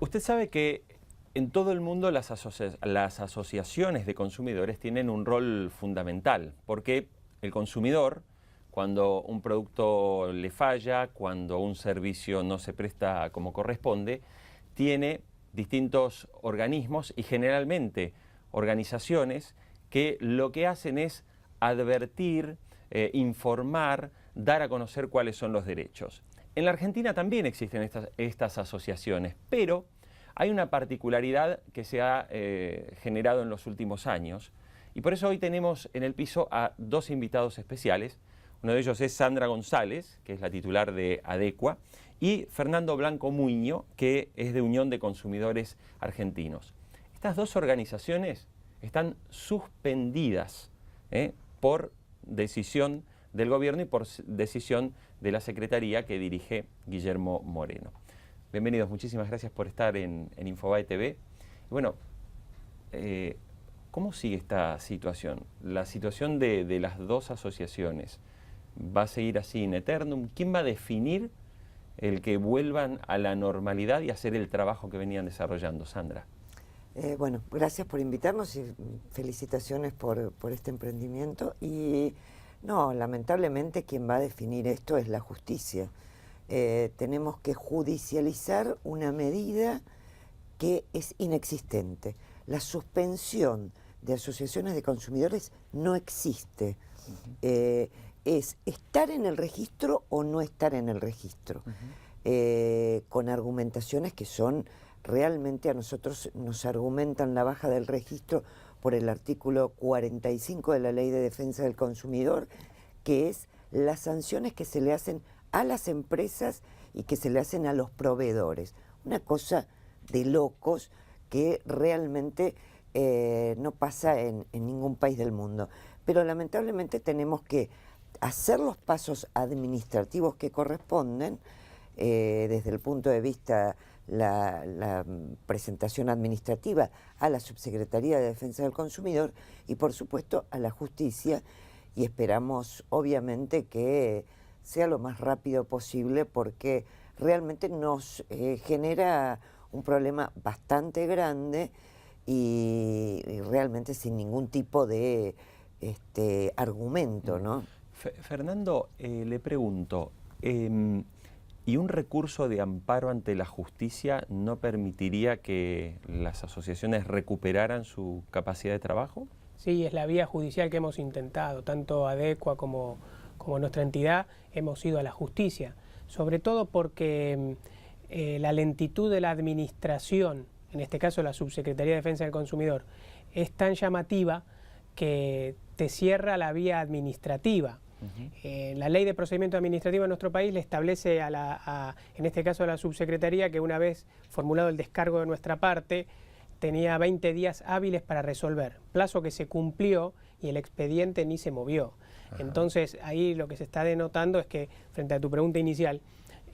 Usted sabe que en todo el mundo las asociaciones de consumidores tienen un rol fundamental, porque el consumidor, cuando un producto le falla, cuando un servicio no se presta como corresponde, tiene distintos organismos y generalmente organizaciones que lo que hacen es advertir, informar, dar a conocer cuáles son los derechos. En la Argentina también existen estas asociaciones, pero hay una particularidad que se ha generado en los últimos años y por eso hoy tenemos en el piso a dos invitados especiales. Uno de ellos es Sandra González, que es la titular de Adecua, y Fernando Blanco Muiño, que es de Unión de Consumidores Argentinos. Estas dos organizaciones están suspendidas por decisión del gobierno y por decisión de la Secretaría que dirige Guillermo Moreno. Bienvenidos, muchísimas gracias por estar en Infobae TV. Y bueno, ¿cómo sigue esta situación? La situación de las dos asociaciones, ¿va a seguir así in eternum? ¿Quién va a definir el que vuelvan a la normalidad y hacer el trabajo que venían desarrollando? Sandra. Bueno, gracias por invitarnos y felicitaciones por este emprendimiento. Y no, lamentablemente quien va a definir esto es la justicia. Tenemos que judicializar una medida que es inexistente. La suspensión de asociaciones de consumidores no existe. Es estar en el registro o no estar en el registro, con argumentaciones que son realmente, a nosotros nos argumentan la baja del registro por el artículo 45 de la Ley de Defensa del Consumidor, que es las sanciones que se le hacen a las empresas y que se le hacen a los proveedores. Una cosa de locos que realmente no pasa en ningún país del mundo. Pero lamentablemente tenemos que hacer los pasos administrativos que corresponden, desde el punto de vista la presentación administrativa a la Subsecretaría de Defensa del Consumidor y por supuesto a la justicia, y esperamos obviamente que sea lo más rápido posible porque realmente nos genera un problema bastante grande y realmente sin ningún tipo de argumento, ¿no? Fernando, le pregunto, ¿y un recurso de amparo ante la justicia no permitiría que las asociaciones recuperaran su capacidad de trabajo? Sí, es la vía judicial que hemos intentado, tanto Adecua como nuestra entidad hemos ido a la justicia, sobre todo porque la lentitud de la administración, en este caso la Subsecretaría de Defensa del Consumidor, es tan llamativa que te cierra la vía administrativa. La ley de procedimiento administrativo en nuestro país le establece en este caso a la subsecretaría que una vez formulado el descargo de nuestra parte tenía 20 días hábiles para resolver, plazo que se cumplió y el expediente ni se movió. Entonces ahí lo que se está denotando es que, frente a tu pregunta inicial,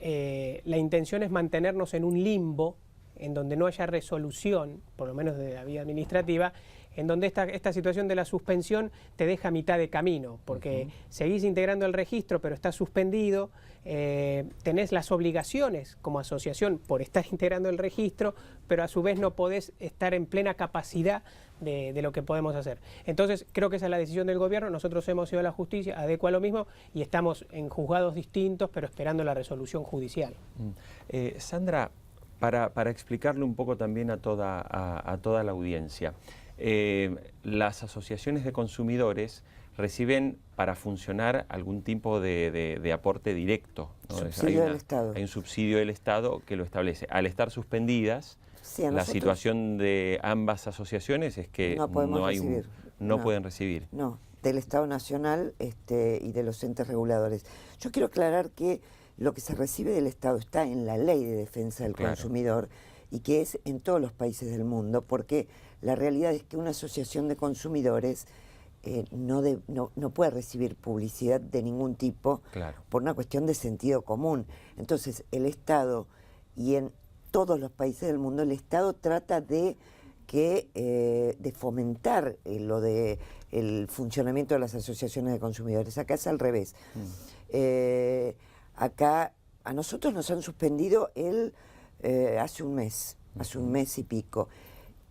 la intención es mantenernos en un limbo en donde no haya resolución, por lo menos de la vía administrativa, en donde esta situación de la suspensión te deja a mitad de camino, porque seguís integrando el registro, pero está suspendido, tenés las obligaciones como asociación por estar integrando el registro, pero a su vez no podés estar en plena capacidad de lo que podemos hacer. Entonces, creo que esa es la decisión del gobierno, nosotros hemos ido a la justicia, Adecua lo mismo, y estamos en juzgados distintos, pero esperando la resolución judicial. Sandra, para explicarle un poco también a toda la audiencia, las asociaciones de consumidores reciben para funcionar algún tipo de aporte directo, ¿no? Subsidio del Estado. Hay un subsidio del Estado que lo establece. Al estar suspendidas, sí, la situación de ambas asociaciones es que no pueden recibir. No, del Estado Nacional y de los entes reguladores. Yo quiero aclarar que lo que se recibe del Estado está en la Ley de Defensa del Consumidor y que es en todos los países del mundo, porque la realidad es que una asociación de consumidores no puede recibir publicidad de ningún tipo por una cuestión de sentido común. Entonces el Estado, y en todos los países del mundo, el Estado trata de fomentar el funcionamiento de las asociaciones de consumidores. Acá es al revés. Acá a nosotros nos han suspendido hace un mes. hace un mes y pico.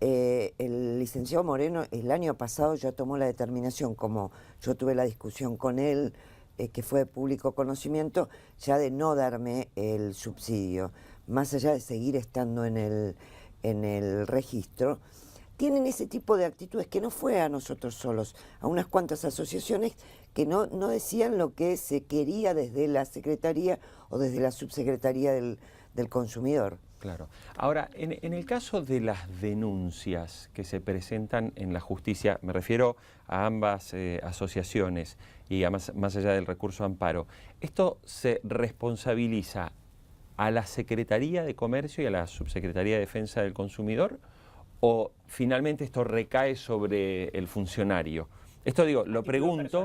El licenciado Moreno el año pasado ya tomó la determinación, como yo tuve la discusión con él, que fue de público conocimiento, ya de no darme el subsidio, más allá de seguir estando en el registro. Tienen ese tipo de actitudes que no fue a nosotros solos, a unas cuantas asociaciones que no decían lo que se quería desde la Secretaría o desde la Subsecretaría del Consumidor. Claro. Ahora, en el caso de las denuncias que se presentan en la justicia, me refiero a ambas asociaciones y más allá del recurso de amparo, ¿esto se responsabiliza a la Secretaría de Comercio y a la Subsecretaría de Defensa del Consumidor o finalmente esto recae sobre el funcionario? Esto digo, lo pregunto,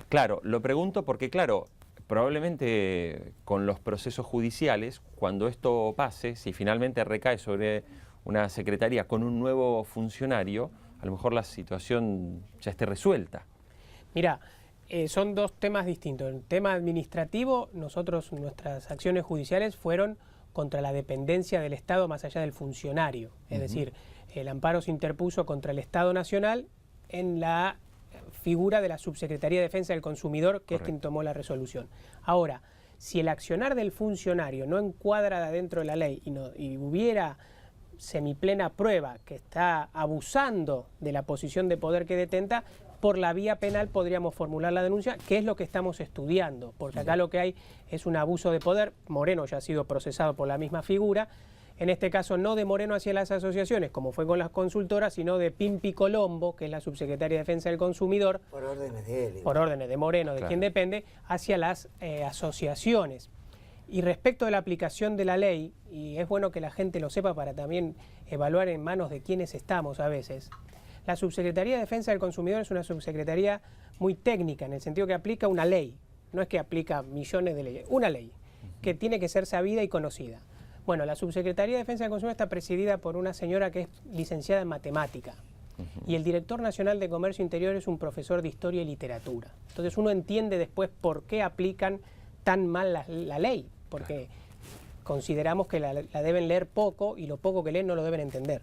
claro, lo pregunto porque claro, probablemente con los procesos judiciales, cuando esto pase, si finalmente recae sobre una secretaría con un nuevo funcionario, a lo mejor la situación ya esté resuelta. Mira, son dos temas distintos. En el tema administrativo, nuestras acciones judiciales fueron contra la dependencia del Estado más allá del funcionario. Es decir, el amparo se interpuso contra el Estado Nacional en la figura de la Subsecretaría de Defensa del Consumidor, que es quien tomó la resolución. Ahora, si el accionar del funcionario no encuadra dentro de la ley y hubiera semiplena prueba que está abusando de la posición de poder que detenta, por la vía penal podríamos formular la denuncia, que es lo que estamos estudiando, porque acá lo que hay es un abuso de poder. Moreno ya ha sido procesado por la misma figura, en este caso no de Moreno hacia las asociaciones, como fue con las consultoras, sino de Pimpi Colombo, que es la Subsecretaria de Defensa del Consumidor, por órdenes de él. Por órdenes de Moreno, de quien depende, hacia las asociaciones. Y respecto de la aplicación de la ley, y es bueno que la gente lo sepa para también evaluar en manos de quiénes estamos a veces, la Subsecretaría de Defensa del Consumidor es una subsecretaría muy técnica, en el sentido que aplica una ley, no es que aplica millones de leyes, una ley, que tiene que ser sabida y conocida. Bueno, la Subsecretaría de Defensa del Consumidor está presidida por una señora que es licenciada en matemática, y el director nacional de Comercio Interior es un profesor de Historia y Literatura. Entonces uno entiende después por qué aplican tan mal la ley, porque consideramos que la deben leer poco y lo poco que leen no lo deben entender.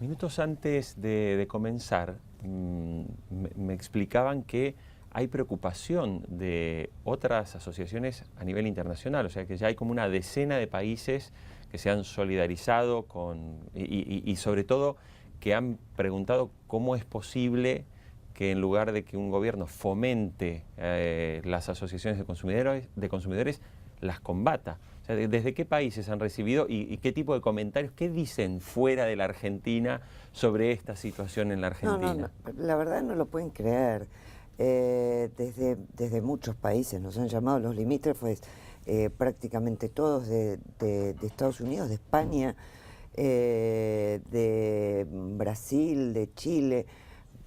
Minutos antes de comenzar, me explicaban que hay preocupación de otras asociaciones a nivel internacional, o sea que ya hay como una decena de países que se han solidarizado y sobre todo que han preguntado cómo es posible que en lugar de que un gobierno fomente las asociaciones de consumidores, las combata. O sea, ¿desde qué países han recibido y qué tipo de comentarios, qué dicen fuera de la Argentina sobre esta situación en la Argentina? No, la verdad no lo pueden creer. Desde muchos países nos han llamado los limítrofes, prácticamente todos de Estados Unidos, de España, de Brasil, de Chile.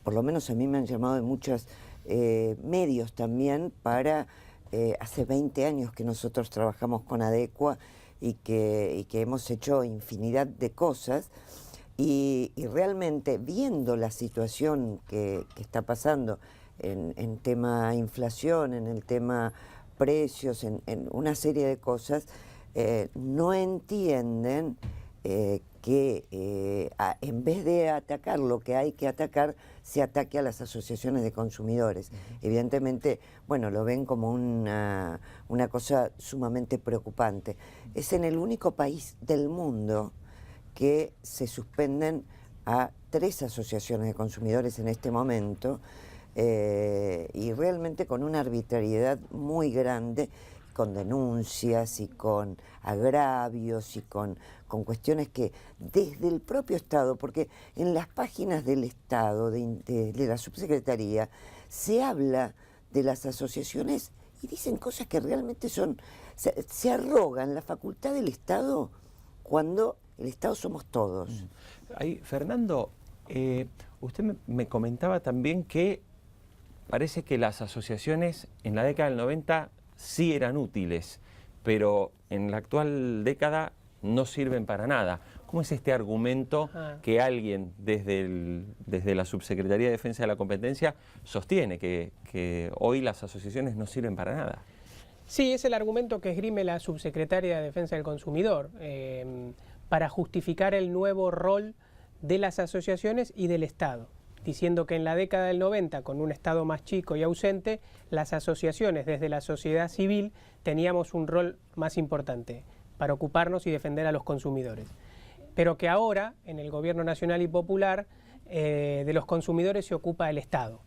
Por lo menos a mí me han llamado de muchos medios también para... hace 20 años que nosotros trabajamos con Adecua y que hemos hecho infinidad de cosas y realmente viendo la situación que está pasando en tema inflación, en el tema precios, en una serie de cosas, no entienden que en vez de atacar lo que hay que atacar, se ataque a las asociaciones de consumidores. Evidentemente, bueno, lo ven como una cosa sumamente preocupante. Es en el único país del mundo que se suspenden a 3 asociaciones de consumidores en este momento, y realmente con una arbitrariedad muy grande, con denuncias y con agravios y con cuestiones que desde el propio Estado, porque en las páginas del Estado, de la Subsecretaría, se habla de las asociaciones y dicen cosas que realmente se arrogan la facultad del Estado cuando el Estado somos todos. Ahí, Fernando, usted me comentaba también que parece que las asociaciones en la década del 90 sí eran útiles, pero en la actual década no sirven para nada. ¿Cómo es este argumento que alguien desde la Subsecretaría de Defensa de la Competencia sostiene que hoy las asociaciones no sirven para nada? Sí, es el argumento que esgrime la Subsecretaria de Defensa del Consumidor. para justificar el nuevo rol de las asociaciones y del Estado, diciendo que en la década del 90, con un Estado más chico y ausente, las asociaciones desde la sociedad civil teníamos un rol más importante para ocuparnos y defender a los consumidores. Pero que ahora, en el Gobierno Nacional y Popular, de los consumidores se ocupa el Estado.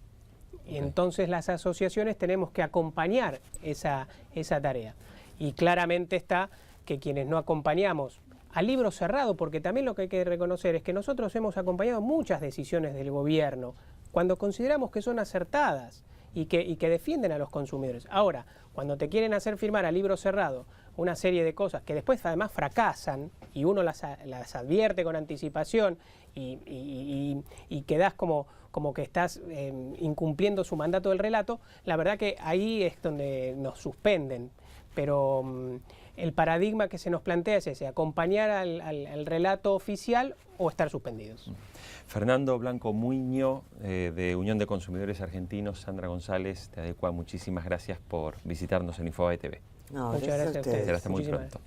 Y entonces las asociaciones tenemos que acompañar esa tarea. Y claramente está que quienes no acompañamos a libro cerrado, porque también lo que hay que reconocer es que nosotros hemos acompañado muchas decisiones del gobierno cuando consideramos que son acertadas y que defienden a los consumidores. Ahora, cuando te quieren hacer firmar a libro cerrado una serie de cosas que después además fracasan y uno las advierte con anticipación y quedás como que estás incumpliendo su mandato del relato, la verdad que ahí es donde nos suspenden. Pero el paradigma que se nos plantea es ese, acompañar al relato oficial o estar suspendidos. Fernando Blanco Muiño, de Unión de Consumidores Argentinos, Sandra González, de ADECUA, muchísimas gracias por visitarnos en Infobae TV. No, Muchas gracias a ustedes. Hasta muy pronto.